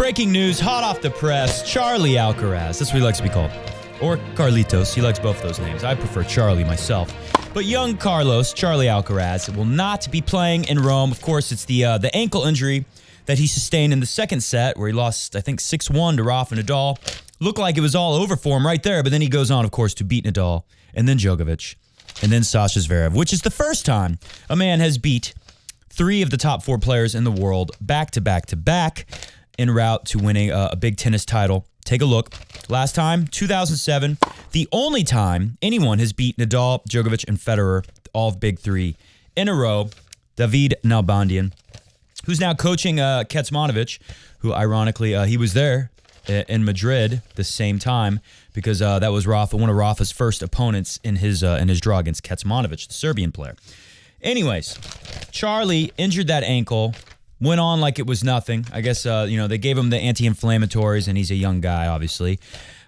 breaking news, hot off the press, Charlie Alcaraz. That's what he likes to be called. Or Carlitos. He likes both those names. I prefer Charlie myself. But young Carlos, Charlie Alcaraz, will not be playing in Rome. Of course, it's the ankle injury that he sustained in the second set, where he lost, I think, 6-1 to Rafa Nadal. Looked like it was all over for him right there, but then he goes on, of course, to beat Nadal, and then Djokovic, and then Sasha Zverev, which is the first time a man has beat 3 of the top 4 players in the world back-to-back-to-back en route to winning a big tennis title. Take a look. Last time, 2007, the only time anyone has beat Nadal, Djokovic, and Federer, all big 3 in a row. David Nalbandian, who's now coaching Kecmanovic, who ironically, he was there in Madrid the same time because that was Rafa, one of Rafa's first opponents in his draw against Kecmanovic, the Serbian player. Anyways, Charlie injured that ankle, went on like it was nothing. I guess, they gave him the anti-inflammatories, and he's a young guy, obviously.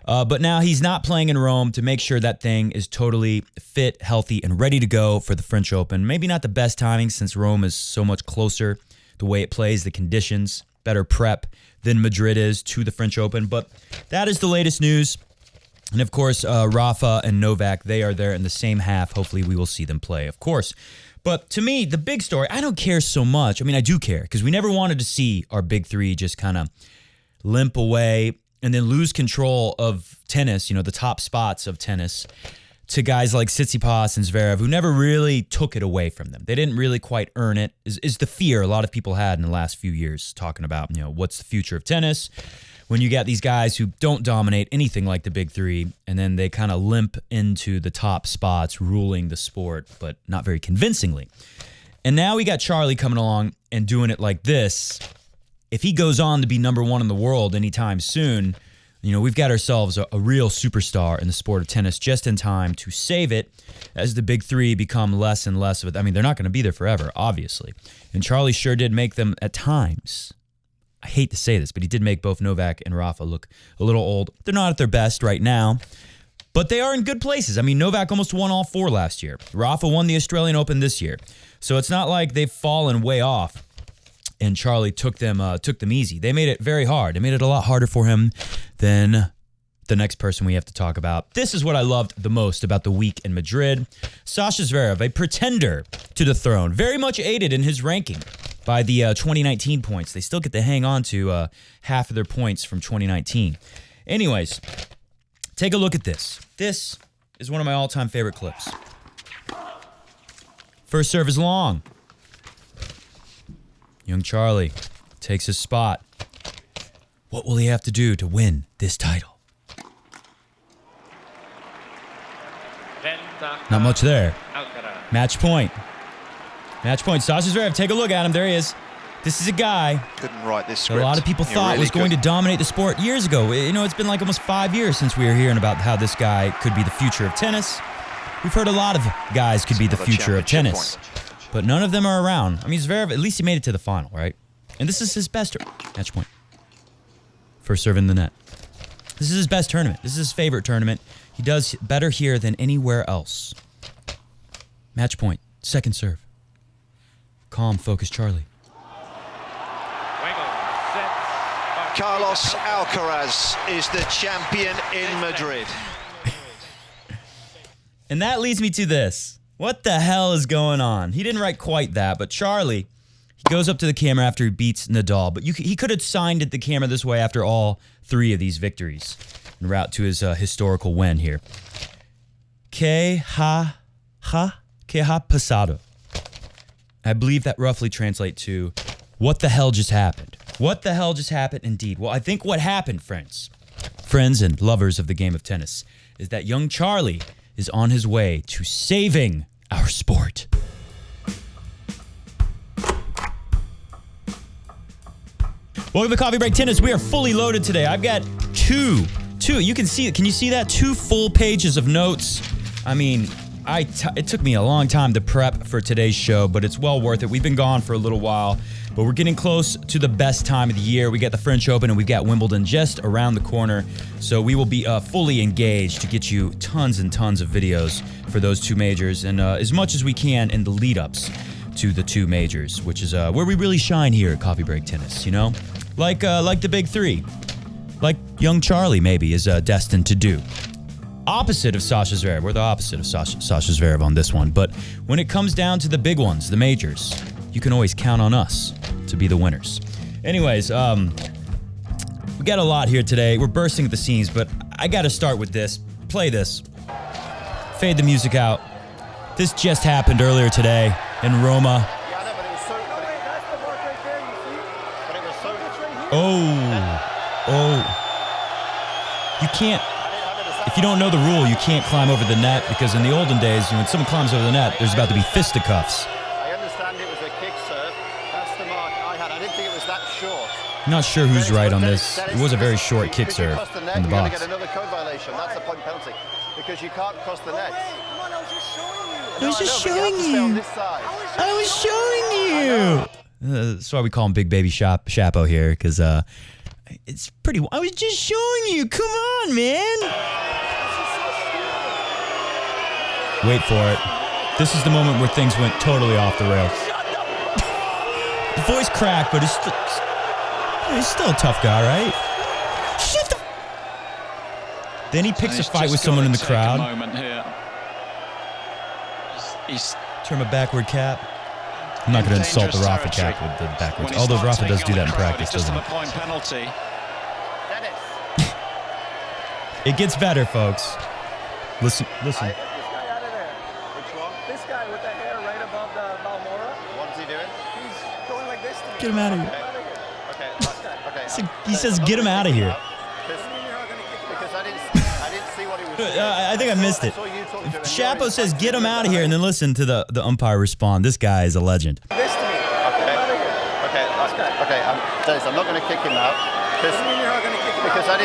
But now he's not playing in Rome to make sure that thing is totally fit, healthy, and ready to go for the French Open. Maybe not the best timing since Rome is so much closer, the way it plays, the conditions, better prep than Madrid is to the French Open. But that is the latest news. And, of course, Rafa and Novak, they are there in the same half. Hopefully we will see them play, of course. But to me, the big story, I don't care so much. I mean, I do care because we never wanted to see our big 3 just kind of limp away and then lose control of tennis, the top spots of tennis, to guys like Tsitsipas and Zverev, who never really took it away from them. They didn't really quite earn it, is the fear a lot of people had in the last few years, talking about, what's the future of tennis when you got these guys who don't dominate anything like the big 3, and then they kind of limp into the top spots, ruling the sport, but not very convincingly. And now we got Charlie coming along and doing it like this. If he goes on to be number 1 in the world anytime soon, we've got ourselves a real superstar in the sport of tennis just in time to save it as the big 3 become less and less of it. I mean, they're not going to be there forever, obviously. And Charlie sure did make them at times. I hate to say this, but he did make both Novak and Rafa look a little old. They're not at their best right now, but they are in good places. I mean, Novak almost won all 4 last year. Rafa won the Australian Open this year. So it's not like they've fallen way off and Charlie took them easy. They made it very hard. They made it a lot harder for him than the next person we have to talk about. This is what I loved the most about the week in Madrid. Sasha Zverev, a pretender to the throne, very much aided in his ranking by the 2019 points. They still get to hang on to half of their points from 2019. Anyways, take a look at this. This is one of my all-time favorite clips. First serve is long. Young Charlie takes his spot. What will he have to do to win this title? Not much there. Match point. Match point. Sasha Zverev, take a look at him. There he is. This is a guy couldn't write this script. A lot of people thought really was going to dominate the sport years ago. It's been like almost 5 years since we were hearing about how this guy could be the future of tennis. We've heard a lot of guys could be the future of tennis, but none of them are around. I mean, Zverev, at least he made it to the final, right? And this is his best match point. First serve in the net. This is his best tournament. This is his favorite tournament. He does better here than anywhere else. Match point. Second serve. Calm, focused Charlie. Carlos Alcaraz is the champion in Madrid. And that leads me to this. What the hell is going on? He didn't write quite that, but Charlie, he goes up to the camera after he beats Nadal. But he could have signed at the camera this way after all 3 of these victories en route to his historical win here. Que ha pasado. I believe that roughly translates to, what the hell just happened? What the hell just happened indeed? Well, I think what happened, friends and lovers of the game of tennis, is that young Charlie is on his way to saving our sport. Welcome to Coffee Break Tennis. We are fully loaded today. I've got two. You can see it. Can you see that? 2 full pages of notes. I mean, it took me a long time to prep for today's show, but it's well worth it. We've been gone for a little while, but we're getting close to the best time of the year. We got the French Open and we've got Wimbledon just around the corner. So we will be fully engaged to get you tons and tons of videos for those 2 majors and as much as we can in the lead-ups to the 2 majors, which is where we really shine here at Coffee Break Tennis, like the big three, like young Charlie maybe is destined to do. Opposite of Sasha Zverev. We're the opposite of Sasha Zverev on this one. But when it comes down to the big ones, the majors, you can always count on us to be the winners. Anyways, we got a lot here today. We're bursting at the seams, but I got to start with this. Play this. Fade the music out. This just happened earlier today in Roma. Oh. You can't. If you don't know the rule, you can't climb over the net, because in the olden days, when someone climbs over the net, there's about to be fisticuffs. I understand it was a kick serve. That's the mark I had. I didn't think it was that short. I'm not sure who's right on this. It was a very short kick serve in the box. You're going to get another code violation. That's a point penalty because you can't cross the net. Come on, I was just showing you. I was just showing you. I was showing you. That's why we call him Big Baby Chapo here, because it's pretty. I was just showing you. Come on, man. Wait for it. This is the moment where things went totally off the rails. The voice cracked, but he's still a tough guy, right? Shut the. Then he picks a fight with someone in the crowd. Turn a backward cap. I'm not going to insult the Rafa cap with the backwards. Although Rafa does do that in practice, doesn't he? It gets better, folks. Listen. This guy out of there. Which one? This guy with the hair right above the Balmora. What is he doing? He's going like this to me. Get him out of here. Okay. He says, "Get him out of here." Because I didn't see what he was doing. I think I missed it. Chapo says, "Get him out of here," and then listen to the umpire respond. This guy is a legend. This to me. Okay. Dennis, I'm not going to kick him out. Because I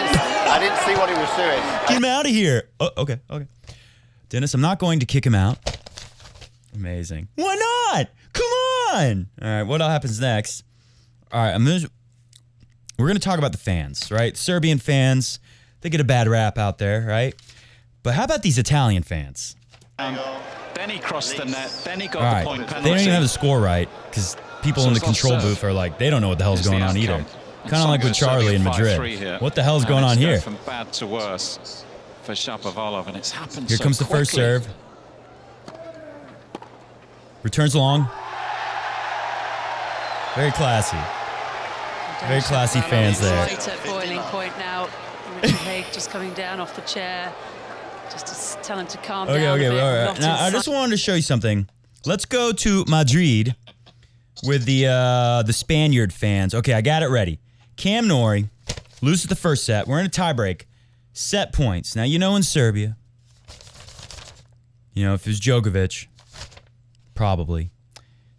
didn't see what he was doing. Get him out of here. Oh, okay. Dennis, I'm not going to kick him out. Amazing. Why not? Come on. All right, what happens next? All right, we're going to talk about the fans, right? Serbian fans, they get a bad rap out there, right? But how about these Italian fans? Then he crossed the net. Then he got All the right, point penalty. they don't even have the score right, because people in the control booth are like, they don't know what the hell's going on either. Kind of like with Charlie in Madrid. What the hell's going on here? From bad to worse for Shapovalov, and it's happened. Here comes the first serve. Returns long. Very classy. Very classy fans there. Right at boiling point now. Richard Haig just coming down off the chair, just to tell him to calm down a bit. All right. Now I just wanted to show you something. Let's go to Madrid with the Spaniard fans. Okay, I got it ready. Cam Norrie loses the first set. We're in a tiebreak. Set points. Now, in Serbia, if it was Djokovic, probably.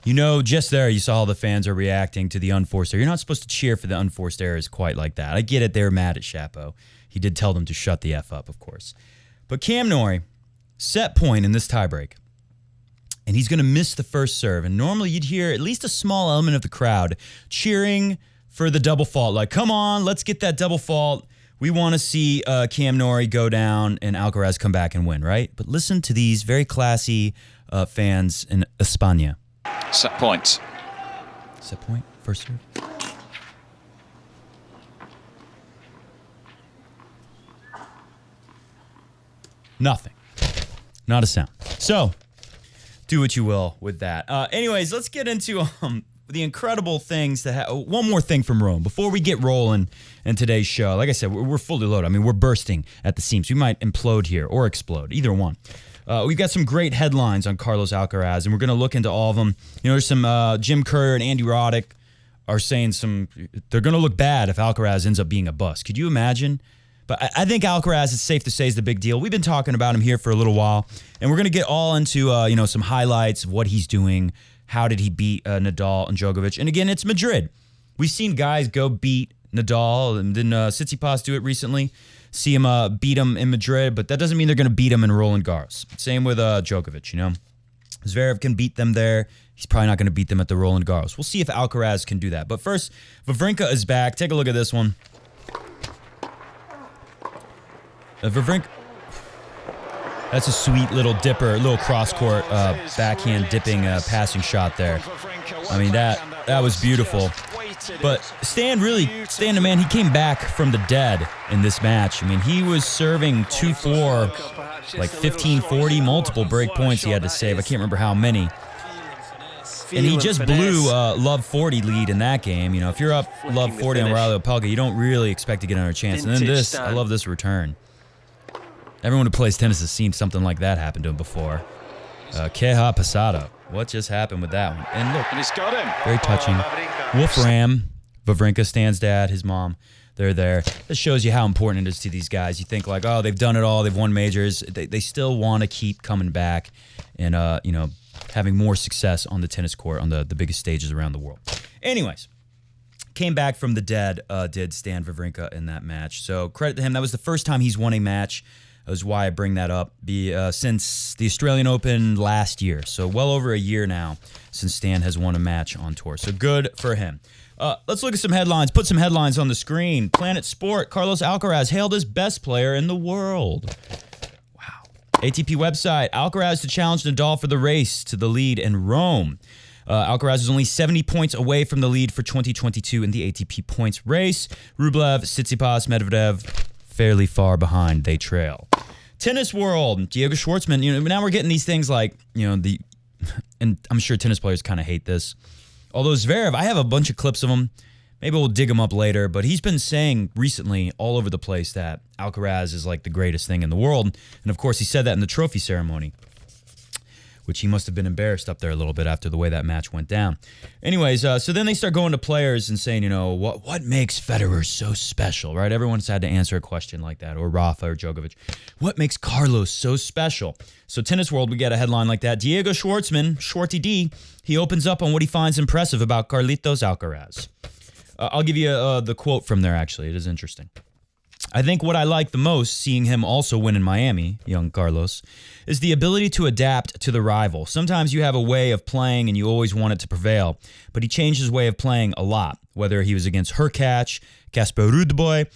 Just there, you saw how the fans are reacting to the unforced error. You're not supposed to cheer for the unforced errors quite like that. I get it. They were mad at Chapo. He did tell them to shut the F up, of course. But Cam Norrie, set point in this tiebreak. And he's going to miss the first serve. And normally you'd hear at least a small element of the crowd cheering for the double fault. Like, come on, let's get that double fault. We want to see Cam Norrie go down and Alcaraz come back and win, right? But listen to these very classy fans in España. Set point. Set point, first serve. Nothing. Not a sound. So, do what you will with that. Anyways, let's get into the incredible things that one more thing from Rome before we get rolling in today's show. Like I said, we're fully loaded. I mean, we're bursting at the seams. We might implode here or explode, either one. We've got some great headlines on Carlos Alcaraz, and we're going to look into all of them. There's some Jim Kerr and Andy Roddick are saying they're going to look bad if Alcaraz ends up being a bust. Could you imagine? But I think Alcaraz, it's safe to say, is the big deal. We've been talking about him here for a little while, and we're going to get all into some highlights of what he's doing. How did he beat Nadal and Djokovic? And again, it's Madrid. We've seen guys go beat Nadal, and then Tsitsipas do it recently. See him beat him in Madrid, but that doesn't mean they're going to beat him in Roland Garros. Same with Djokovic, Zverev can beat them there. He's probably not going to beat them at the Roland Garros. We'll see if Alcaraz can do that. But first, Wawrinka is back. Take a look at this one. Wawrinka. That's a sweet little dipper, little cross-court backhand dipping passing shot there. I mean, that was beautiful. But Stan, the man, he came back from the dead in this match. I mean, he was serving 2-4, like 15-40, multiple break points he had to save. I can't remember how many. And he just blew Love 40 lead in that game. You know, if you're up Love 40 on Riley Opelka, you don't really expect to get another chance. And then this, I love this return. Everyone who plays tennis has seen something like that happen to him before. Queja Pasado. What just happened with that one? And look, he's got him. Very touching. Wolfram, Wawrinka, Stan's dad, his mom, they're there. This shows you how important it is to these guys. You think like, oh, they've done it all. They've won majors. They still want to keep coming back and, you know, having more success on the tennis court on the biggest stages around the world. Anyways, came back from the dead, did Stan Wawrinka in that match. So credit to him. That was the first time he's won a match. That was why I bring that up. Since the Australian Open last year. So well over a year now since Stan has won a match on tour. So good for him. Let's look at some headlines. Put some headlines on the screen. Planet Sport, Carlos Alcaraz hailed as best player in the world. ATP website, Alcaraz to challenge Nadal for the race to the lead in Rome. Alcaraz is only 70 points away from the lead for 2022 in the ATP points race. Rublev, Tsitsipas, Medvedev, fairly far behind. They trail. Tennis world, Diego Schwartzman. You know, now we're getting these things like, you know, and I'm sure tennis players kind of hate this. Although Zverev, I have a bunch of clips of him. Maybe we'll dig him up later, but he's been saying recently all over the place that Alcaraz is like the greatest thing in the world. And of course, he said that in the trophy ceremony, which he must have been embarrassed up there a little bit after the way that match went down. Anyways, so then they start going to players and saying, you know, what makes Federer so special, right? Everyone's had to answer a question like that, or Rafa or Djokovic. What makes Carlos so special? So Tennis World, we get a headline like that. Diego Schwartzman, Schwarty D, he opens up on what he finds impressive about Carlitos Alcaraz. I'll give you the quote from there, actually. It is interesting. I think what I like the most, seeing him also win in Miami, young Carlos, is the ability to adapt to the rival. Sometimes you have a way of playing and you always want it to prevail, but he changed his way of playing a lot, whether he was against Hurkacz, Casper Ruud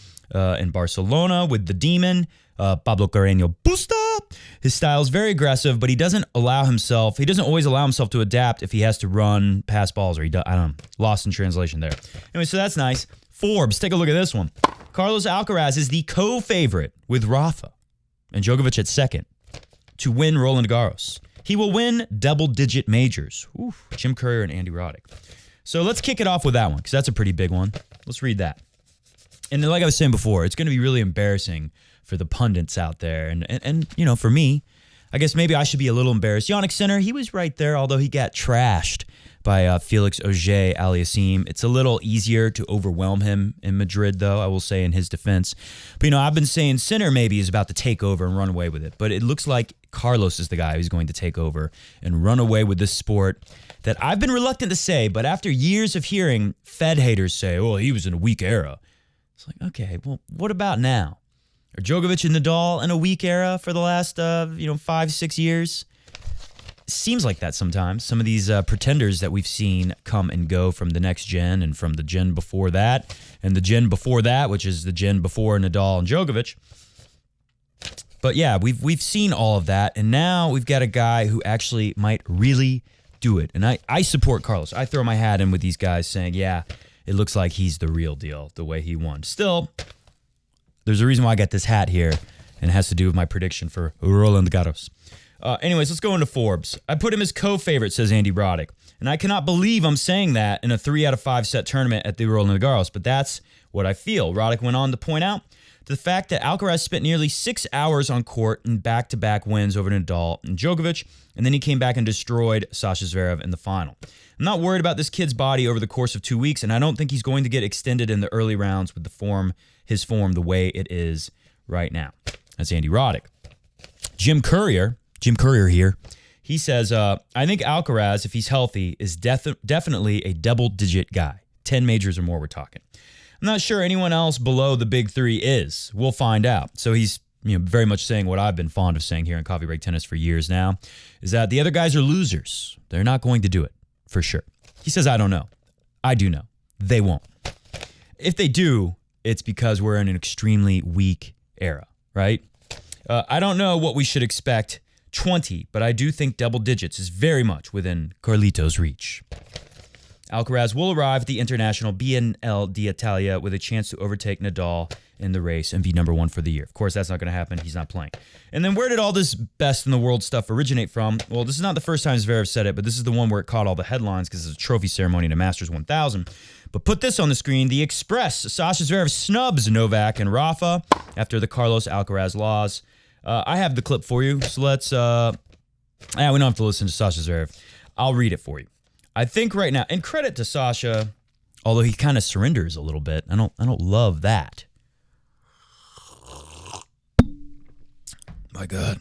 in Barcelona with the Demon, Pablo Carreño Busta. His style is very aggressive, but he doesn't always allow himself to adapt if he has to run pass balls, or I don't know, lost in translation there. Anyway, so that's nice. Forbes, take a look at this one. Carlos Alcaraz is the co-favorite with Rafa and Djokovic at second to win Roland Garros. He will win double-digit majors. Oof, Jim Courier and Andy Roddick. So let's kick it off with that one, because that's a pretty big one. Let's read that. And like I was saying before, it's going to be really embarrassing for the pundits out there. And you know, for me, I guess maybe I should be a little embarrassed. Yannick Sinner, he was right there, although he got trashed by Felix Auger-Aliassime. It's a little easier to overwhelm him in Madrid, though, I will say, in his defense. But, you know, I've been saying Sinner maybe is about to take over and run away with it. But it looks like Carlos is the guy who's going to take over and run away with this sport that I've been reluctant to say, but after years of hearing Fed haters say, oh, he was in a weak era. It's like, okay, well, what about now? Are Djokovic and Nadal in a weak era for the last, 5-6 years? Seems like that sometimes. Some of these pretenders that we've seen come and go from the next gen and from the gen before that and the gen before that, which is the gen before Nadal and Djokovic. But yeah, we've seen all of that, and now we've got a guy who actually might really do it. And I support Carlos. I throw my hat in with these guys saying, yeah, it looks like he's the real deal, the way he won. Still, there's a reason why I got this hat here, and it has to do with my prediction for Roland Garros. Anyways, let's go into Forbes. I put him as co-favorite, says Andy Roddick. And I cannot believe I'm saying that in a 3 out of 5 set tournament at the Roland Garros, but that's what I feel. Roddick went on to point out the fact that Alcaraz spent nearly 6 hours on court in back-to-back wins over Nadal and Djokovic, and then he came back and destroyed Sasha Zverev in the final. I'm not worried about this kid's body over the course of 2 weeks, and I don't think he's going to get extended in the early rounds with his form the way it is right now. That's Andy Roddick. Jim Courier here, he says, I think Alcaraz, if he's healthy, is definitely a double-digit guy. 10 majors or more we're talking. I'm not sure anyone else below the big three is. We'll find out. So he's very much saying what I've been fond of saying here in Coffee Break Tennis for years now, is that the other guys are losers. They're not going to do it, for sure. He says, I don't know. I do know. They won't. If they do, it's because we're in an extremely weak era, right? I don't know what we should expect 20, but I do think double digits is very much within Carlitos' reach. Alcaraz will arrive at the International Biennale d'Italia with a chance to overtake Nadal in the race and be number one for the year. Of course, that's not going to happen. He's not playing. And then where did all this best in the world stuff originate from? Well, this is not the first time Zverev said it, but this is the one where it caught all the headlines because it's a trophy ceremony to Masters 1000. But put this on the screen. The Express. Sasha Zverev snubs Novak and Rafa after the Carlos Alcaraz loss. I have the clip for you, so let's... we don't have to listen to Sasha Zverev. I'll read it for you. I think right now, and credit to Sasha, although he kind of surrenders a little bit. I don't love that. My God.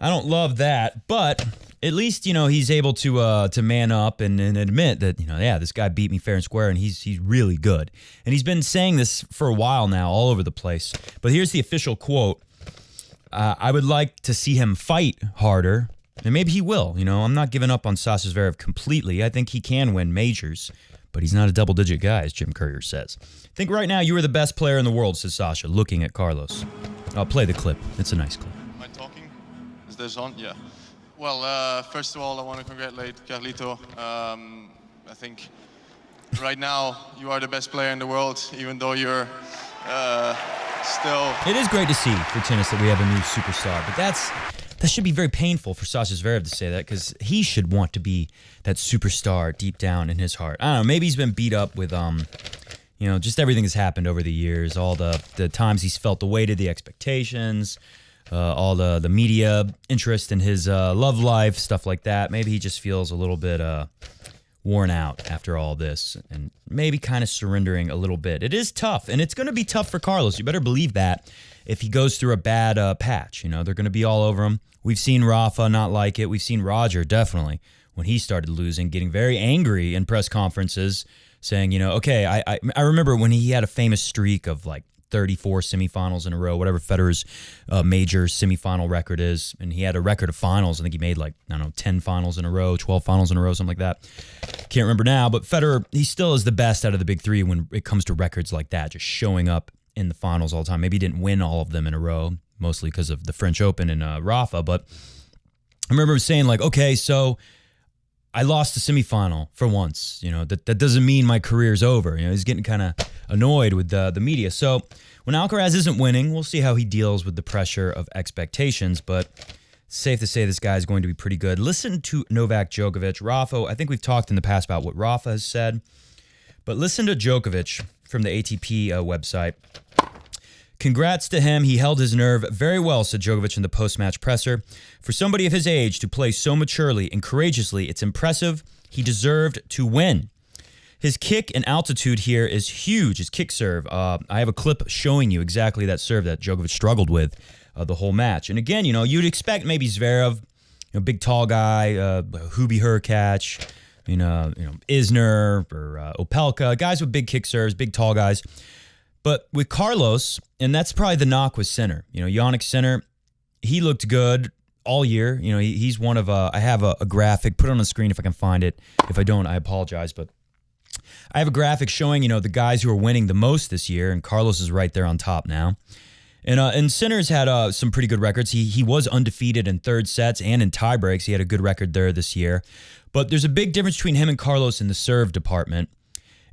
I don't love that, but at least, he's able to man up and admit that, this guy beat me fair and square, and he's really good. And he's been saying this for a while now, all over the place. But here's the official quote. I would like to see him fight harder, and maybe he will. I'm not giving up on Sasha Zverev completely. I think he can win majors, but he's not a double-digit guy, as Jim Courier says. I think right now you are the best player in the world, says Sasha, looking at Carlos. I'll play the clip. It's a nice clip. Am I talking? Is this on? Yeah. Well, first of all, I want to congratulate Carlito. I think right now you are the best player in the world, even though you're still... It is great to see for tennis that we have a new superstar, but that should be very painful for Sasha Zverev to say that, because he should want to be that superstar deep down in his heart. I don't know, maybe he's been beat up with, just everything that's happened over the years, all the times he's felt the weight of the expectations, all the media interest in his love life, stuff like that. Maybe he just feels a little bit worn out after all this and maybe kind of surrendering a little bit. It is tough, and it's going to be tough for Carlos. You better believe that if he goes through a bad patch. They're going to be all over him. We've seen Rafa not like it. We've seen Roger, definitely, when he started losing, getting very angry in press conferences, saying, okay, I remember when he had a famous streak of like 34 semifinals in a row, whatever Federer's major semifinal record is, and he had a record of finals. I think he made 10 finals in a row, 12 finals in a row, something like that. Can't remember now, but Federer, he still is the best out of the big three when it comes to records like that, just showing up in the finals all the time. Maybe he didn't win all of them in a row, mostly because of the French Open and Rafa, but I remember him saying okay, so I lost the semifinal for once. That doesn't mean my career's over. He's getting kind of annoyed with the media. So when Alcaraz isn't winning, we'll see how he deals with the pressure of expectations, but it's safe to say this guy is going to be pretty good. Listen to Novak Djokovic. Rafa, I think we've talked in the past about what Rafa has said, but listen to Djokovic from the ATP website. Congrats to him. He held his nerve very well, said Djokovic in the post-match presser. For somebody of his age to play so maturely and courageously, it's impressive. He deserved to win. His kick and altitude here is huge, his kick serve. I have a clip showing you exactly that serve that Djokovic struggled with the whole match. And again, you'd expect maybe Zverev, big tall guy, Hubie Hurkacz, Isner or Opelka, guys with big kick serves, big tall guys. But with Carlos, and that's probably the knock with Sinner. Jannik Sinner, he looked good all year. He's one of I have a graphic, put it on the screen if I can find it. If I don't, I apologize, but I have a graphic showing, the guys who are winning the most this year, and Carlos is right there on top now. And Sinner's had some pretty good records. He was undefeated in third sets and in tie breaks. He had a good record there this year. But there's a big difference between him and Carlos in the serve department.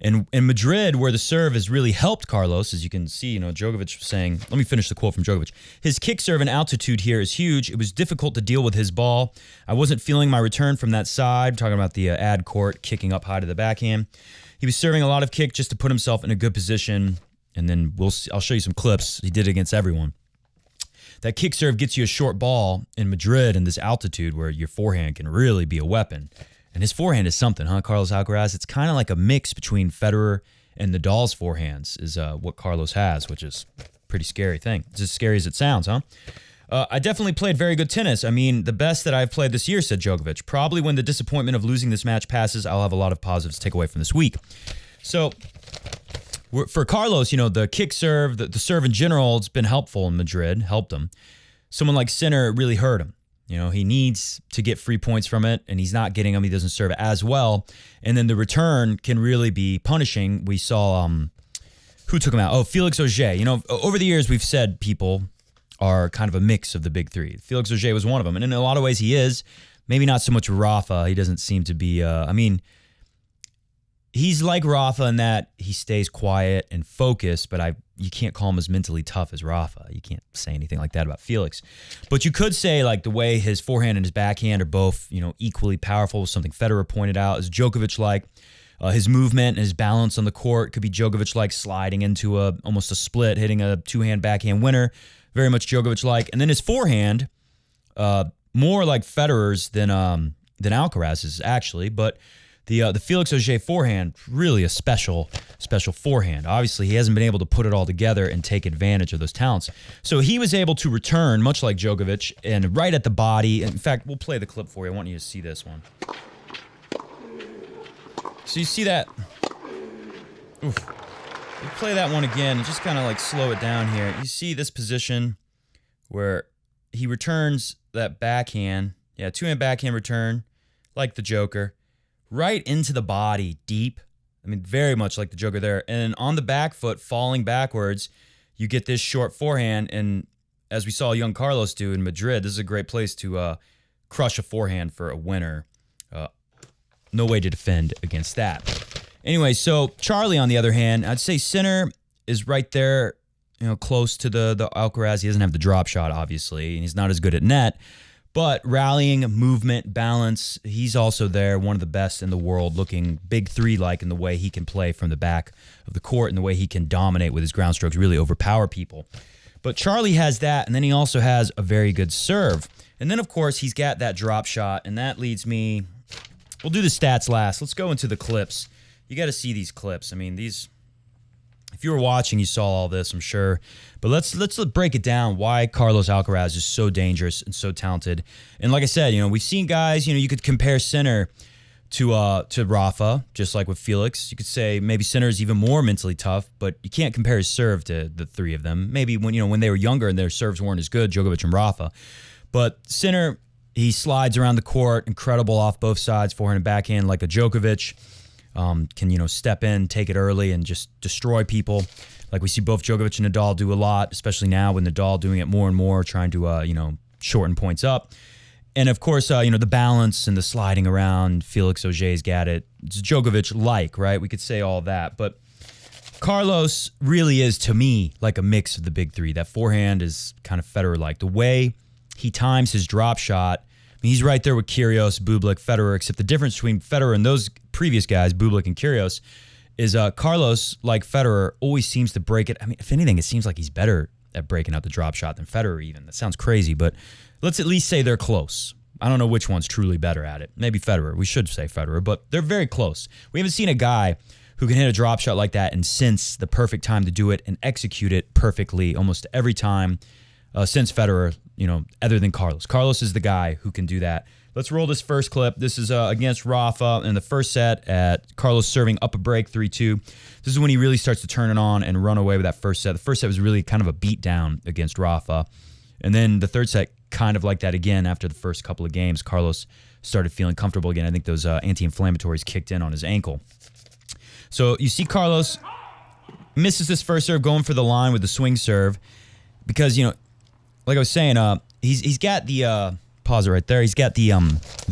And in Madrid, where the serve has really helped Carlos, as you can see, Djokovic saying, let me finish the quote from Djokovic. His kick serve and altitude here is huge. It was difficult to deal with his ball. I wasn't feeling my return from that side, talking about the ad court, kicking up high to the backhand. He was serving a lot of kick just to put himself in a good position. And then I'll show you some clips. He did it against everyone. That kick serve gets you a short ball in Madrid in this altitude where your forehand can really be a weapon. And his forehand is something, huh, Carlos Alcaraz? It's kind of like a mix between Federer and Nadal's forehands is what Carlos has, which is a pretty scary thing. It's as scary as it sounds, huh? I definitely played very good tennis. I mean, the best that I've played this year, said Djokovic. Probably when the disappointment of losing this match passes, I'll have a lot of positives to take away from this week. So for Carlos, the kick serve, the serve in general, it's been helpful in Madrid, helped him. Someone like Sinner really hurt him. He needs to get free points from it, and he's not getting them. He doesn't serve as well. And then the return can really be punishing. We saw, who took him out? Oh, Felix Auger. Over the years, we've said people are kind of a mix of the big three. Felix Auger was one of them. And in a lot of ways, he is. Maybe not so much Rafa. He doesn't seem to be, he's like Rafa in that he stays quiet and focused, but you can't call him as mentally tough as Rafa. You can't say anything like that about Felix. But you could say like the way his forehand and his backhand are both, equally powerful, something Federer pointed out, is Djokovic-like. His movement and his balance on the court could be Djokovic-like, sliding into almost a split, hitting a two-hand backhand winner, very much Djokovic-like. And then his forehand, more like Federer's than Alcaraz's actually, but the Felix Auger forehand, really a special forehand. Obviously, he hasn't been able to put it all together and take advantage of those talents. So he was able to return, much like Djokovic, and right at the body. In fact, we'll play the clip for you. I want you to see this one. So you see that? Oof. We'll play that one again and just kind of like slow it down here. You see this position where he returns that backhand. Yeah, two-hand backhand return, like the Joker, right into the body, deep. I mean, very much like the Joker there. And on the back foot, falling backwards, you get this short forehand. And as we saw young Carlos do in Madrid, this is a great place to crush a forehand for a winner. No way to defend against that. Anyway, so Charlie, on the other hand, I'd say Sinner is right there, close to the Alcaraz. He doesn't have the drop shot, obviously, and he's not as good at net. But rallying, movement, balance, he's also there, one of the best in the world, looking big three-like in the way he can play from the back of the court and the way he can dominate with his ground strokes, really overpower people. But Charlie has that, and then he also has a very good serve. And then, of course, he's got that drop shot, and that leads me... We'll do the stats last. Let's go into the clips. You got to see these clips. I mean, these... If you were watching, you saw all this, I'm sure. But let's break it down, why Carlos Alcaraz is so dangerous and so talented. And like I said, we've seen guys, you could compare Sinner to Rafa, just like with Felix. You could say maybe Sinner is even more mentally tough, but you can't compare his serve to the three of them. Maybe when they were younger and their serves weren't as good, Djokovic and Rafa. But Sinner, he slides around the court, incredible off both sides, forehand and backhand, like a Djokovic. Can step in, take it early, and just destroy people. Like we see both Djokovic and Nadal do a lot, especially now with Nadal doing it more and more, trying to shorten points up. And of course, the balance and the sliding around, Felix Auger's got it. It's Djokovic-like, right? We could say all that, but Carlos really is, to me, like a mix of the big three. That forehand is kind of Federer-like. The way he times his drop shot, he's right there with Kyrgios, Bublik, Federer, except the difference between Federer and those previous guys, Bublik and Kyrgios, is Carlos, like Federer, always seems to break it. I mean, if anything, it seems like he's better at breaking out the drop shot than Federer even. That sounds crazy, but let's at least say they're close. I don't know which one's truly better at it. Maybe Federer. We should say Federer, but they're very close. We haven't seen a guy who can hit a drop shot like that and sense the perfect time to do it and execute it perfectly almost every time since Federer, other than Carlos. Carlos is the guy who can do that. Let's roll this first clip. This is against Rafa in the first set at Carlos serving up a break 3-2. This is when he really starts to turn it on and run away with that first set. The first set was really kind of a beatdown against Rafa. And then the third set, kind of like that again after the first couple of games. Carlos started feeling comfortable again. I think those anti-inflammatories kicked in on his ankle. So you see Carlos misses this first serve, going for the line with the swing serve because, like I was saying, he's got the pause it right there. He's got the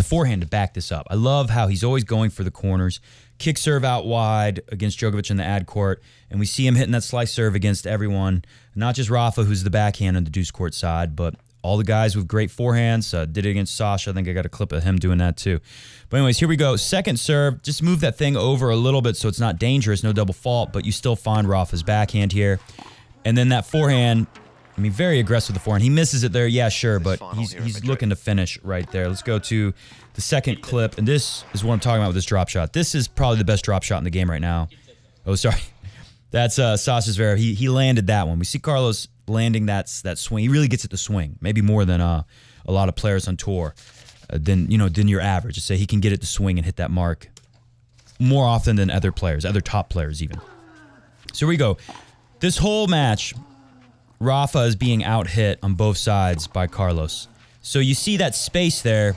forehand to back this up. I love how he's always going for the corners, kick serve out wide against Djokovic in the ad court, and we see him hitting that slice serve against everyone, not just Rafa, who's the backhand on the deuce court side, but all the guys with great forehands. Did it against Sasha. I think I got a clip of him doing that too. But anyways, here we go. Second serve, just move that thing over a little bit so it's not dangerous, no double fault, but you still find Rafa's backhand here. And then that forehand, very aggressive with the forehand. He misses it there, yeah, sure, but he's looking to finish right there. Let's go to the second clip, and this is what I'm talking about with this drop shot. This is probably the best drop shot in the game right now. Oh, sorry. That's Sasha Zverev. He landed that one. We see Carlos landing that swing. He really gets it to swing, maybe more than a lot of players on tour, than your average. I'd say he can get it to swing and hit that mark more often than other players, other top players even. So here we go. This whole match, Rafa is being out-hit on both sides by Carlos. So you see that space there,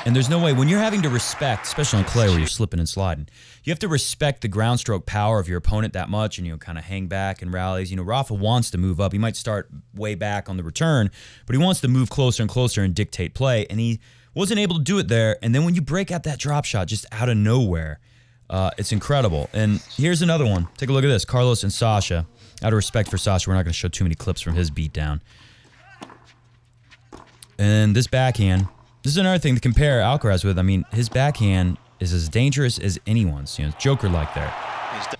and there's no way. When you're having to respect, especially on clay where you're slipping and sliding, you have to respect the ground stroke power of your opponent that much and, kind of hang back and rallies. Rafa wants to move up. He might start way back on the return, but he wants to move closer and closer and dictate play, and he wasn't able to do it there. And then when you break out that drop shot just out of nowhere, It's incredible. And here's another one. Take a look at this. Carlos and Sasha. Out of respect for Sasha, we're not going to show too many clips from his beatdown. And this backhand, this is another thing to compare Alcaraz with. I mean, his backhand is as dangerous as anyone's. You know, Joker-like there.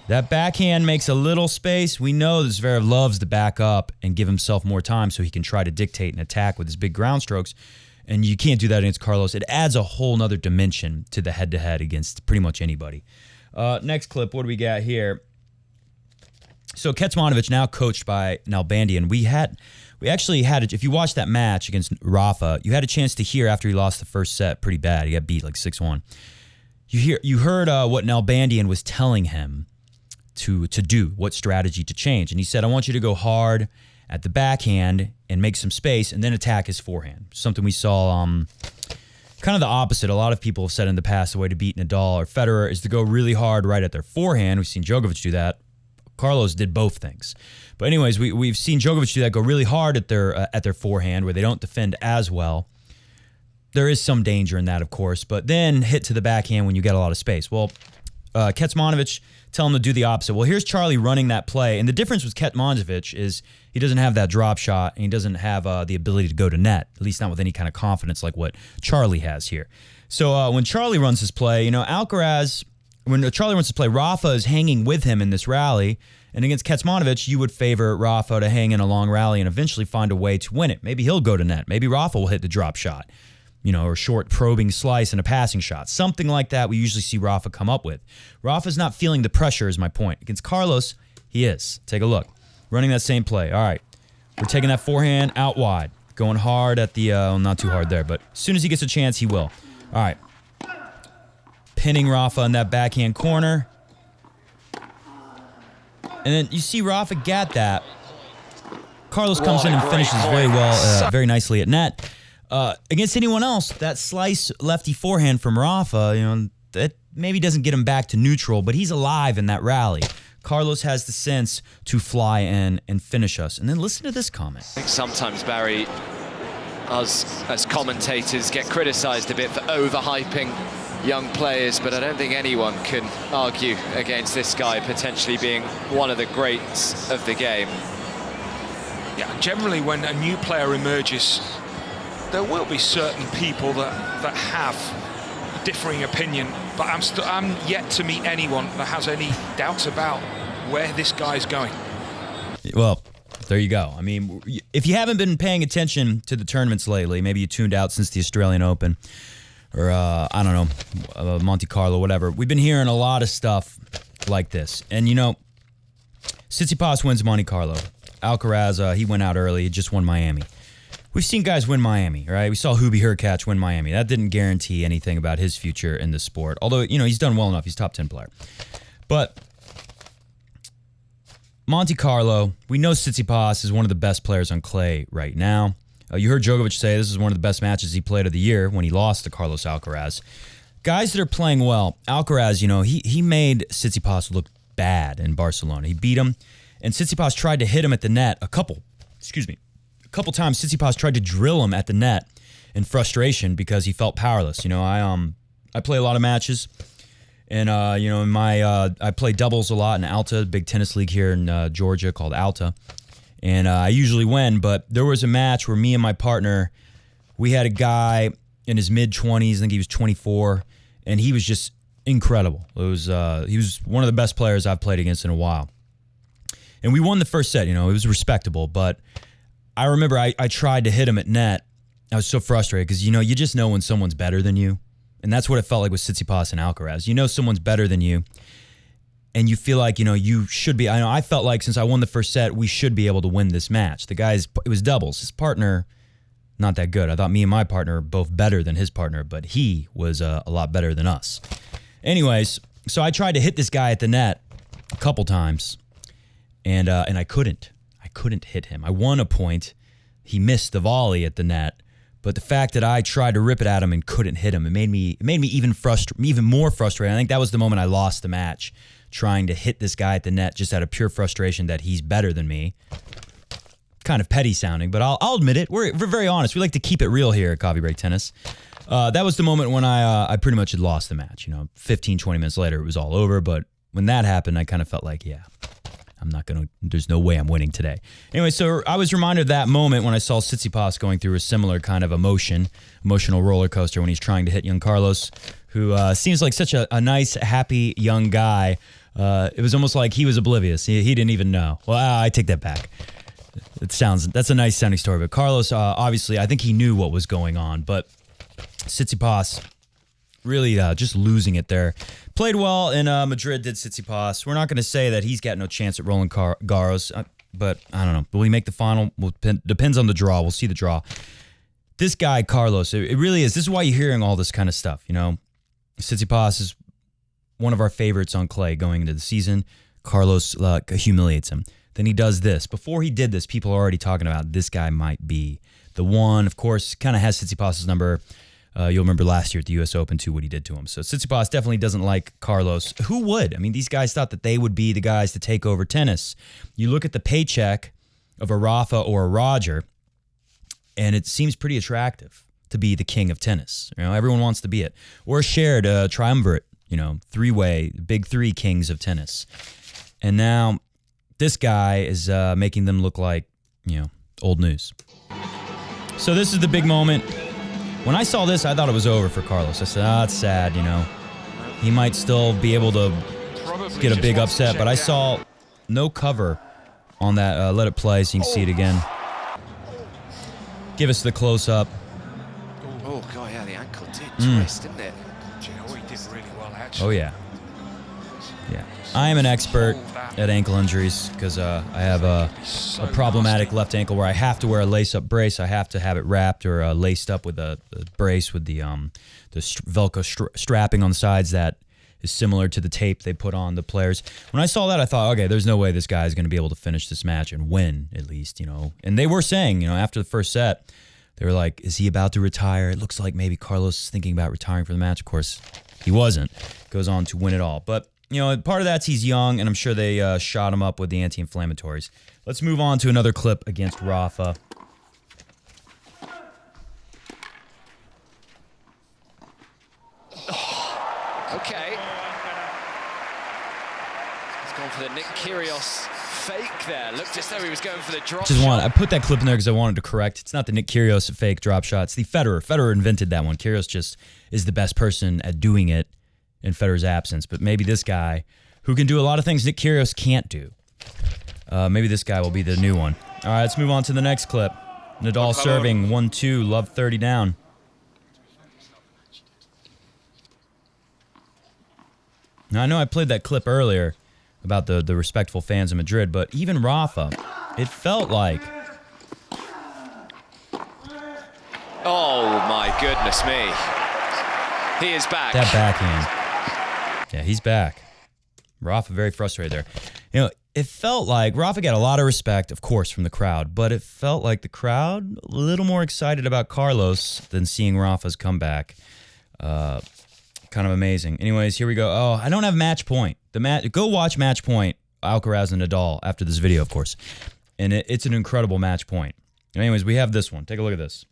That backhand makes a little space. We know that Zverev loves to back up and give himself more time so he can try to dictate and attack with his big ground strokes. And you can't do that against Carlos. It adds a whole nother dimension to the head-to-head against pretty much anybody. Next clip, what do we got here? So Kecmanovic, now coached by Nalbandian. We actually had, if you watched that match against Rafa, you had a chance to hear after he lost the first set pretty bad. He got beat like 6-1. You heard what Nalbandian was telling him to do, what strategy to change. And he said, I want you to go hard at the backhand and make some space and then attack his forehand. Something we saw kind of the opposite. A lot of people have said in the past the way to beat Nadal or Federer is to go really hard right at their forehand. We've seen Djokovic do that. Carlos did both things. But anyways, we've seen Djokovic do that, go really hard at their forehand where they don't defend as well. There is some danger in that, of course, but then hit to the backhand when you get a lot of space. Well, Kecmanovic tell him to do the opposite. Well, here's Charlie running that play, and the difference with Kecmanovic is he doesn't have that drop shot, and he doesn't have the ability to go to net, at least not with any kind of confidence like what Charlie has here. So when Charlie runs his play, you know, Alcaraz, when Charlie runs his play, Rafa is hanging with him in this rally, and against Kecmanovic, you would favor Rafa to hang in a long rally and eventually find a way to win it. Maybe he'll go to net. Maybe Rafa will hit the drop shot, you know, or short probing slice and a passing shot. Something like that we usually see Rafa come up with. Rafa's not feeling the pressure is my point. Against Carlos, he is. Take a look. Running that same play. All right. We're taking that forehand out wide. Going hard at the, well, not too hard there, but as soon as he gets a chance, he will. All right. Pinning Rafa in that backhand corner. And then you see Rafa get that. Carlos comes in and finishes very well, very nicely at net. Against anyone else, that slice lefty forehand from Rafa, you know, that maybe doesn't get him back to neutral, but he's alive in that rally. Carlos has the sense to fly in and finish us. And then listen to this comment. I think sometimes, Barry, us as commentators get criticised a bit for overhyping young players, but I don't think anyone can argue against this guy potentially being one of the greats of the game. Yeah, generally when a new player emerges, there will be certain people that have a differing opinion, but I'm yet to meet anyone that has any doubts about where this guy's going. Well, there you go. I mean, if you haven't been paying attention to the tournaments lately, maybe you tuned out since the Australian Open, or I don't know, Monte Carlo, whatever. We've been hearing a lot of stuff like this. And, you know, Tsitsipas wins Monte Carlo. Alcaraz, he went out early. He just won Miami. We've seen guys win Miami, right? We saw Hubie Hurkacz win Miami. That didn't guarantee anything about his future in the sport. Although, you know, he's done well enough. He's a top 10 player. But Monte Carlo, we know Tsitsipas is one of the best players on clay right now. You heard Djokovic say this is one of the best matches he played of the year when he lost to Carlos Alcaraz. Guys that are playing well, Alcaraz, you know, he made Tsitsipas look bad in Barcelona. He beat him, and Tsitsipas tried to hit him at the net a couple times. Tsitsipas tried to drill him at the net in frustration because he felt powerless. You know, I play a lot of matches, and you know, I play doubles a lot in Alta, big tennis league here in Georgia called Alta. And I usually win, but there was a match where me and my partner, we had a guy in his mid-20s, I think he was 24, and he was just incredible. He was one of the best players I've played against in a while. And we won the first set, you know, it was respectable, but I remember I tried to hit him at net. I was so frustrated because, you know, you just know when someone's better than you, and that's what it felt like with Tsitsipas and Alcaraz. You know someone's better than you, and you feel like, you know, you should be. I know I felt like since I won the first set, we should be able to win this match. The guy's, it was doubles. His partner, not that good. I thought me and my partner were both better than his partner, but he was a lot better than us. Anyways, so I tried to hit this guy at the net a couple times, and I couldn't. I couldn't hit him. I won a point. He missed the volley at the net, but the fact that I tried to rip it at him and couldn't hit him, it made me even more frustrated. I think that was the moment I lost the match, trying to hit this guy at the net just out of pure frustration that he's better than me. Kind of petty sounding, but I'll admit it. We're very honest. We like to keep it real here at Coffee Break Tennis. That was the moment when I pretty much had lost the match. 15, 20 minutes later, it was all over. But when that happened, I kind of felt like, yeah, there's no way I'm winning today. Anyway, so I was reminded of that moment when I saw Tsitsipas going through a similar kind of emotional roller coaster when he's trying to hit young Carlos, who seems like such a nice, happy young guy. It was almost like he was oblivious. He didn't even know. Well, I take that back. That's a nice sounding story. But Carlos, obviously, I think he knew what was going on. But Tsitsipas really just losing it there. Played well in Madrid, did Tsitsipas. We're not going to say that he's got no chance at Roland Garros, but I don't know. Will he make the final? Well, depends on the draw. We'll see the draw. This guy, Carlos, it really is. This is why you're hearing all this kind of stuff. Tsitsipas is one of our favorites on clay going into the season. Carlos humiliates him. Then he does this. Before he did this, people are already talking about this guy might be the one. Of course, kind of has Tsitsipas's number. You'll remember last year at the U.S. Open, too, what he did to him. So Tsitsipas definitely doesn't like Carlos. Who would? I mean, these guys thought that they would be the guys to take over tennis. You look at the paycheck of a Rafa or a Roger, and it seems pretty attractive to be the king of tennis. Everyone wants to be it. Or a shared triumvirate, three-way, big three kings of tennis. And now this guy is making them look like, old news. So this is the big moment. When I saw this, I thought it was over for Carlos. I said, it's sad, He might still be able to get a big upset, but I saw no cover on that. Let it play so you can see it again. Give us the close-up. Oh, God, yeah, the ankle did twist, didn't it? Do you know, he did really well, actually. Oh, yeah. Yeah. I am an expert at ankle injuries because I have a problematic left ankle where I have to wear a lace-up brace. I have to have it wrapped or laced up with a brace with the Velcro strapping on the sides that is similar to the tape they put on the players. When I saw that, I thought, okay, there's no way this guy is going to be able to finish this match and win, at least, And they were saying, after the first set, they were like, is he about to retire? It looks like maybe Carlos is thinking about retiring for the match. Of course, he wasn't. Goes on to win it all. But part of that's he's young, and I'm sure they shot him up with the anti-inflammatories. Let's move on to another clip against Rafa. Okay. He's gone for the Nick Kyrgios fake there. Looked as though he was going for the drop shot. I put that clip in there because I wanted to correct. It's not the Nick Kyrgios fake drop shot. It's the Federer. Federer invented that one. Kyrgios just is the best person at doing it in Federer's absence, but maybe this guy, who can do a lot of things Nick Kyrgios can't do, maybe this guy will be the new one. All right, let's move on to the next clip. Nadal serving 1-2, love 30 down. Now, I know I played that clip earlier about the respectful fans in Madrid, but even Rafa, it felt like... Oh, my goodness me. He is back. That backhand. Yeah, he's back. Rafa very frustrated there. It felt like Rafa got a lot of respect, of course, from the crowd, but it felt like the crowd a little more excited about Carlos than seeing Rafa's comeback. Kind of amazing. Anyways, here we go. Oh, I don't have match point. Go watch match point, Alcaraz and Nadal, after this video, of course. And it's an incredible match point. Anyways, we have this one. Take a look at this.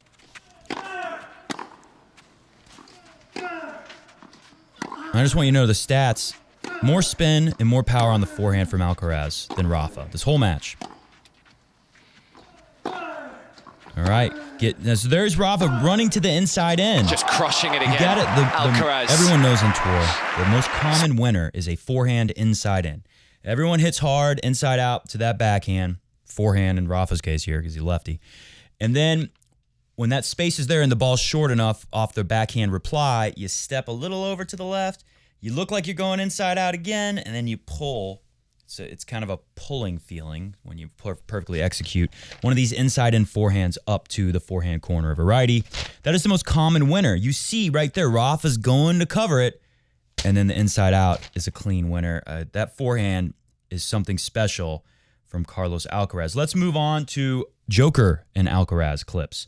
I just want you to know the stats. More spin and more power on the forehand from Alcaraz than Rafa. This whole match. All right. So there's Rafa running to the inside end. Just crushing it again. You got it. Alcaraz. Everyone knows on tour, the most common winner is a forehand inside in. Everyone hits hard inside out to that backhand. Forehand in Rafa's case here because he's lefty. And then when that space is there and the ball's short enough off the backhand reply, you step a little over to the left. You look like you're going inside out again, and then you pull. So it's kind of a pulling feeling when you perfectly execute one of these inside-in forehands up to the forehand corner of a righty. That is the most common winner. You see right there, Rafa's going to cover it, and then the inside-out is a clean winner. That forehand is something special from Carlos Alcaraz. Let's move on to Joker and Alcaraz clips.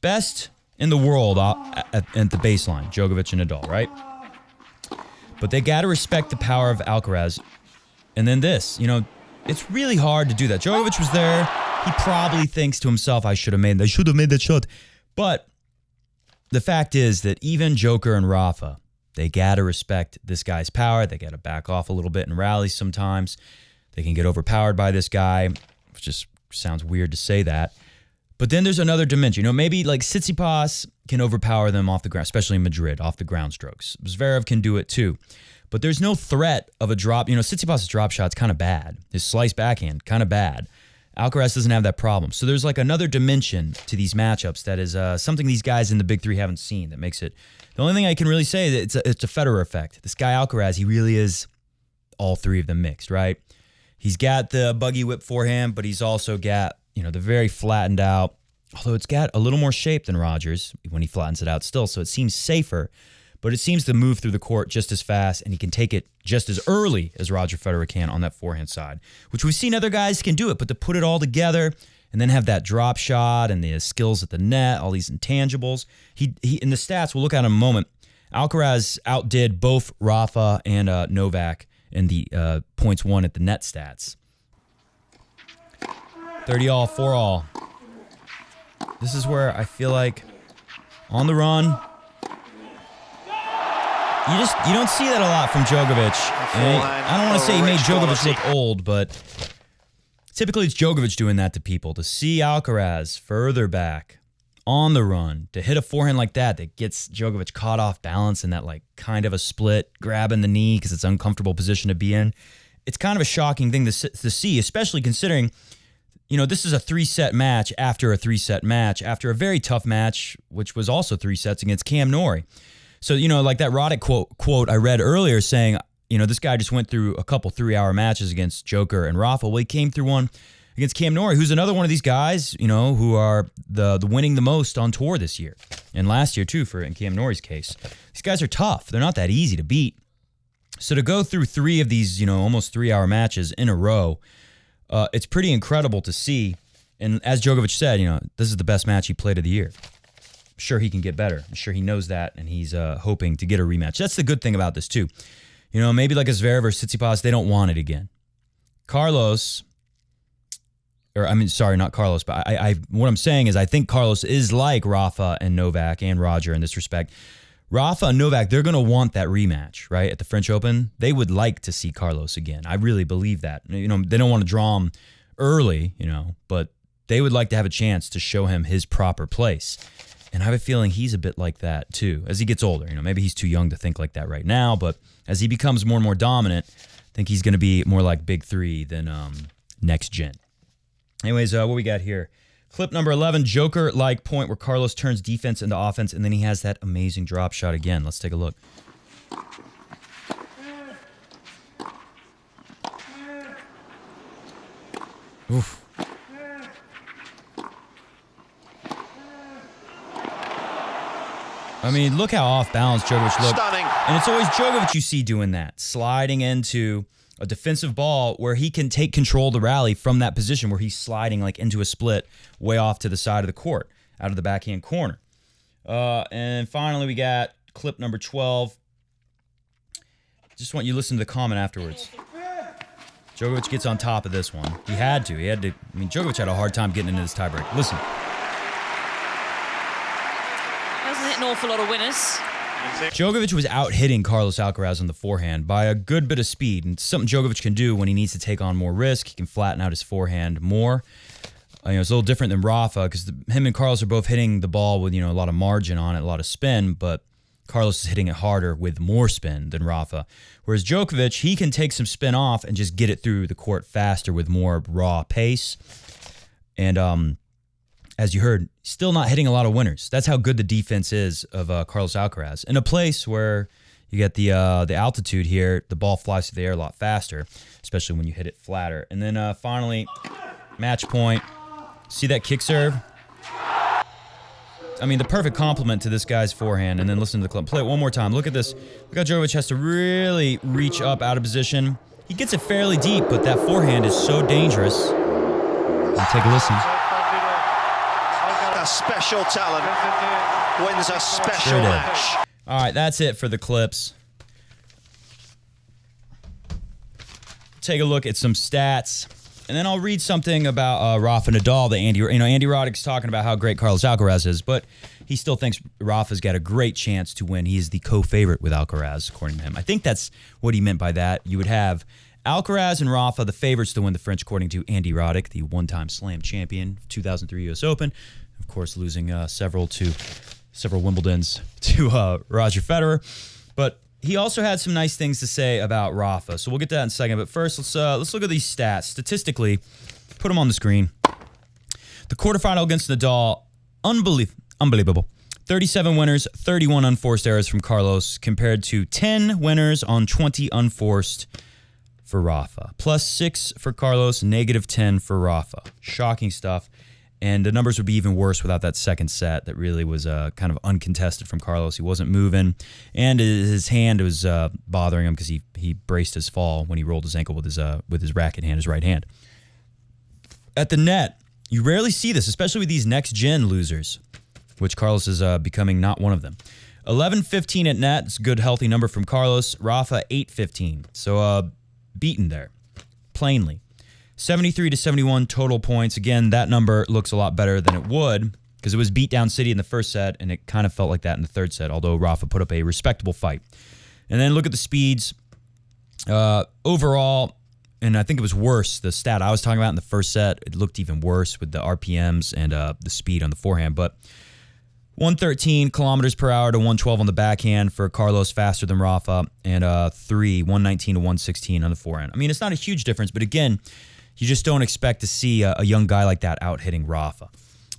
Best in the world at the baseline, Djokovic and Nadal, right? But they got to respect the power of Alcaraz. And then this, it's really hard to do that. Djokovic was there. He probably thinks to himself, I should have made that shot. But the fact is that even Joker and Rafa, they got to respect this guy's power. They got to back off a little bit in rallies sometimes. They can get overpowered by this guy, which just sounds weird to say that. But then there's another dimension. Maybe like Tsitsipas can overpower them off the ground, especially in Madrid, off the ground strokes. Zverev can do it too. But there's no threat of a drop. Tsitsipas' drop shot's kind of bad. His slice backhand, kind of bad. Alcaraz doesn't have that problem. So there's like another dimension to these matchups that is something these guys in the big three haven't seen that makes it. The only thing I can really say is that it's a Federer effect. This guy Alcaraz, he really is all three of them mixed, right? He's got the buggy whip forehand, but he's also got, the very flattened out, although it's got a little more shape than Rogers when he flattens it out still, so it seems safer, but it seems to move through the court just as fast, and he can take it just as early as Roger Federer can on that forehand side, which we've seen other guys can do it, but to put it all together and then have that drop shot and the skills at the net, all these intangibles, he in the stats, we'll look at in a moment, Alcaraz outdid both Rafa and Novak in the points won at the net stats. 30-all, 4-all. This is where I feel like on the run, you don't see that a lot from Djokovic. I don't want to say he made Djokovic look old, but typically it's Djokovic doing that to people. To see Alcaraz further back on the run, to hit a forehand like that gets Djokovic caught off balance in that like kind of a split, grabbing the knee because it's an uncomfortable position to be in. It's kind of a shocking thing to see, especially considering this is a 3-set match after a 3-set match, after a very tough match, which was also 3 sets against Cam Norrie. So, like that Roddick quote I read earlier saying, this guy just went through a couple 3-hour matches against Joker and Rafa. Well, he came through one against Cam Norrie, who's another one of these guys, who are the winning the most on tour this year. And last year, too, in Cam Norrie's case. These guys are tough. They're not that easy to beat. So to go through 3 of these, almost 3-hour matches in a row, it's pretty incredible to see. And as Djokovic said, this is the best match he played of the year. I'm sure he can get better. I'm sure he knows that, and he's hoping to get a rematch. That's the good thing about this, too. Maybe like a Zverev or Tsitsipas, they don't want it again. Carlos, not Carlos, but what I'm saying is I think Carlos is like Rafa and Novak and Roger in this respect. Rafa and Novak, they're going to want that rematch, right? At the French Open, they would like to see Carlos again. I really believe that. They don't want to draw him early, but they would like to have a chance to show him his proper place. And I have a feeling he's a bit like that too, as he gets older. Maybe he's too young to think like that right now, but as he becomes more and more dominant, I think he's going to be more like Big Three than next gen. Anyways, what we got here? Clip number 11, Joker-like point where Carlos turns defense into offense, and then he has that amazing drop shot again. Let's take a look. Oof. Look how off balance Djokovic looked. Stunning. And it's always Djokovic you see doing that, sliding into a defensive ball where he can take control of the rally from that position where he's sliding like into a split way off to the side of the court, out of the backhand corner. And finally, we got clip number 12. Just want you to listen to the comment afterwards. Djokovic gets on top of this one. He had to. Djokovic had a hard time getting into this tiebreak. Listen. Hasn't hit an awful lot of winners. Djokovic was out-hitting Carlos Alcaraz on the forehand by a good bit of speed, and something Djokovic can do when he needs to take on more risk. He can flatten out his forehand more. It's a little different than Rafa because him and Carlos are both hitting the ball with a lot of margin on it, a lot of spin, but Carlos is hitting it harder with more spin than Rafa. Whereas Djokovic, he can take some spin off and just get it through the court faster with more raw pace. And as you heard, still not hitting a lot of winners. That's how good the defense is of Carlos Alcaraz. In a place where you get the altitude here, the ball flies through the air a lot faster, especially when you hit it flatter. And then finally, match point. See that kick serve? The perfect complement to this guy's forehand. And then listen to the clip. Play it one more time. Look at this. Look how Djokovic has to really reach up out of position. He gets it fairly deep, but that forehand is so dangerous. Take a listen. A special talent wins a special match. All right, that's it for the clips. Take a look at some stats. And then I'll read something about Rafa Nadal that Andy Roddick's talking about how great Carlos Alcaraz is, but he still thinks Rafa's got a great chance to win. He is the co-favorite with Alcaraz, according to him. I think that's what he meant by that. You would have Alcaraz and Rafa, the favorites to win the French, according to Andy Roddick, the one-time Slam champion, 2003 U.S. Open. Of course, losing several Wimbledons to Roger Federer. But he also had some nice things to say about Rafa, so we'll get to that in a second. But first, let's look at these stats. Statistically, put them on the screen. The quarterfinal against Nadal, unbelievable. 37 winners, 31 unforced errors from Carlos, compared to 10 winners on 20 unforced for Rafa. +6 for Carlos, -10 for Rafa. Shocking stuff. And the numbers would be even worse without that second set that really was kind of uncontested from Carlos. He wasn't moving, and his hand was bothering him because he braced his fall when he rolled his ankle with his racket hand, his right hand. At the net, you rarely see this, especially with these next-gen losers, which Carlos is becoming not one of them. 11-15 at net. It's a good, healthy number from Carlos. Rafa, 8-15. So beaten there, plainly. 73-71 total points. Again, that number looks a lot better than it would because it was beat down City in the first set, and it kind of felt like that in the third set, although Rafa put up a respectable fight. And then look at the speeds. Overall, and I think it was worse, the stat I was talking about in the first set, it looked even worse with the RPMs and the speed on the forehand. But 113 kilometers per hour to 112 on the backhand for Carlos, faster than Rafa, and 119 to 116 on the forehand. I mean, it's not a huge difference, but again, you just don't expect to see a young guy like that out hitting Rafa.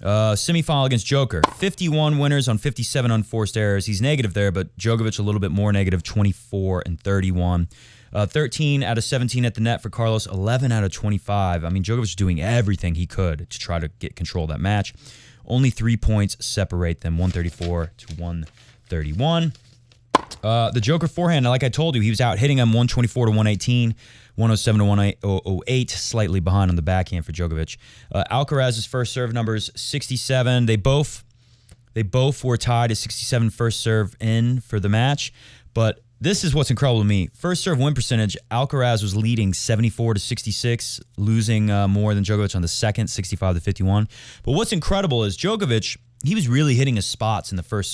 Semifinal against Joker. 51 winners on 57 unforced errors. He's negative there, but Djokovic a little bit more negative, 24 and 31. 13 out of 17 at the net for Carlos, 11 out of 25. I mean, Djokovic was doing everything he could to try to get control of that match. Only 3 points separate them, 134 to 131. The Joker forehand, like I told you, he was out hitting him 124 to 118. 107 to 108, slightly behind on the backhand for Djokovic. Alcaraz's first serve numbers 67. They both were tied at 67 first serve in for the match. But this is what's incredible to me. First serve win percentage, Alcaraz was leading 74 to 66, losing more than Djokovic on the second, 65 to 51. But what's incredible is Djokovic, he was really hitting his spots in the first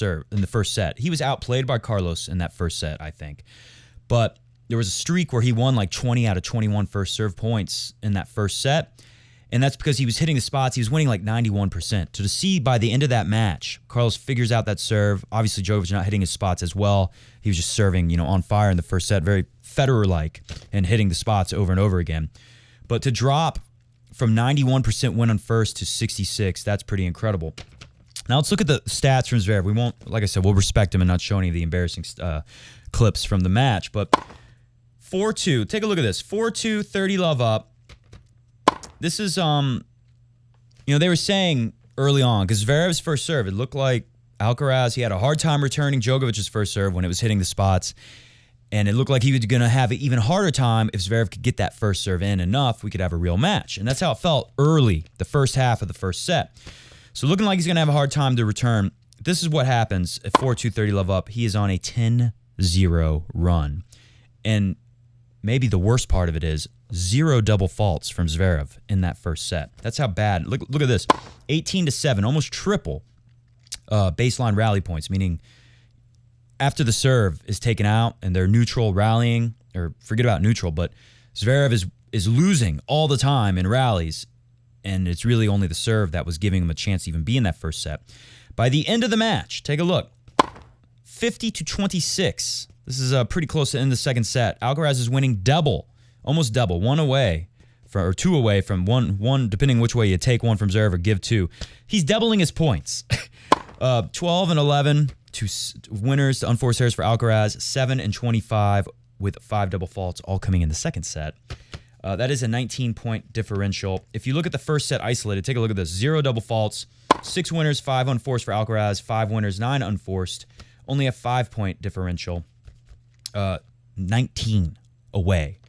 set. He was outplayed by Carlos in that first set, I think. But there was a streak where he won like 20 out of 21 first serve points in that first set, and that's because he was hitting the spots. He was winning like 91%. So to see by the end of that match, Carlos figures out that serve. Obviously, Djokovic not hitting his spots as well. He was just serving, on fire in the first set, very Federer-like, and hitting the spots over and over again. But to drop from 91% win on first to 66, that's pretty incredible. Now let's look at the stats from Zverev. We won't, like I said, we'll respect him and not show any of the embarrassing clips from the match, but 4-2. Take a look at this. 4-2, 30 love up. This is, they were saying early on, because Zverev's first serve, it looked like Alcaraz, he had a hard time returning Djokovic's first serve when it was hitting the spots, and it looked like he was going to have an even harder time if Zverev could get that first serve in enough, we could have a real match. And that's how it felt early, the first half of the first set. So looking like he's going to have a hard time to return. This is what happens at 4-2, 30 love up. He is on a 10-0 run. And maybe the worst part of it is 0 double faults from Zverev in that first set. That's how bad. Look at this. 18-7, almost triple baseline rally points, meaning after the serve is taken out and they're neutral rallying, or forget about neutral, but Zverev is losing all the time in rallies, and it's really only the serve that was giving him a chance to even be in that first set. By the end of the match, take a look. 50-26. This is pretty close to the end of the second set. Alcaraz is winning almost double, two away from one, depending which way you take one from Zverev or give two. He's doubling his points. 12 and 11 to winners to unforced errors for Alcaraz. 7 and 25 with 5 double faults, all coming in the second set. That is a 19-point differential. If you look at the first set isolated, take a look at this. 0 double faults, 6 winners, 5 unforced for Alcaraz, 5 winners, 9 unforced. Only a 5-point differential. 19 away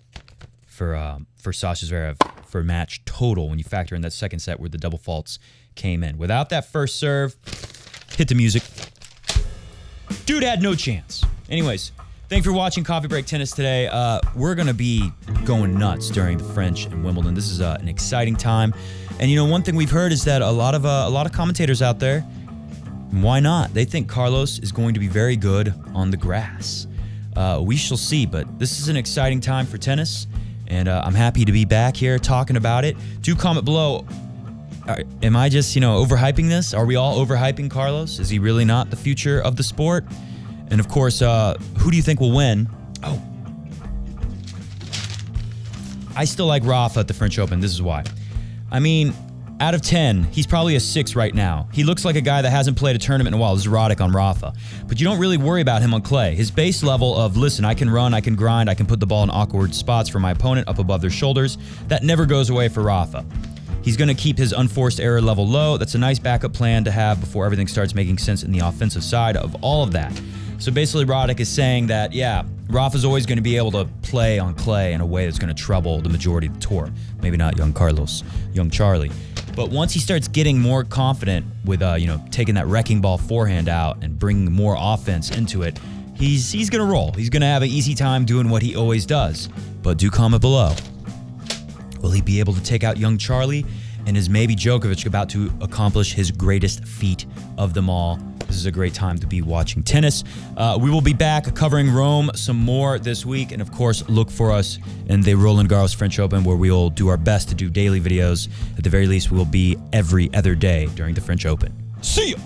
for Sasha Zverev for match total when you factor in that second set where the double faults came in. Without that first serve, hit the music. Dude had no chance. Anyways, Thanks for watching Coffee Break Tennis today. We're going to be going nuts during the French and Wimbledon. This is an exciting time. And, you know, one thing we've heard is that a lot of commentators out there, why not? They think Carlos is going to be very good on the grass. We shall see, but this is an exciting time for tennis, and I'm happy to be back here talking about it. Do comment below. Am I just, overhyping this? Are we all overhyping Carlos? Is he really not the future of the sport? And of course, who do you think will win? Oh, I still like Rafa at the French Open. This is why. I mean, out of 10, he's probably a 6 right now. He looks like a guy that hasn't played a tournament in a while. This is Roddick on Rafa. But you don't really worry about him on clay. His base level of, listen, I can run, I can grind, I can put the ball in awkward spots for my opponent up above their shoulders, that never goes away for Rafa. He's going to keep his unforced error level low. That's a nice backup plan to have before everything starts making sense in the offensive side of all of that. So basically, Roddick is saying that, yeah, Rafa's always going to be able to play on clay in a way that's going to trouble the majority of the tour. Maybe not young Carlos, young Charlie. But once he starts getting more confident with, taking that wrecking ball forehand out and bringing more offense into it, he's going to roll. He's going to have an easy time doing what he always does. But do comment below. Will he be able to take out young Charlie? And is maybe Djokovic about to accomplish his greatest feat of them all? This is a great time to be watching tennis. We will be back covering Rome some more this week. And of course, look for us in the Roland Garros French Open, where we will do our best to do daily videos. At the very least, we will be every other day during the French Open. See ya!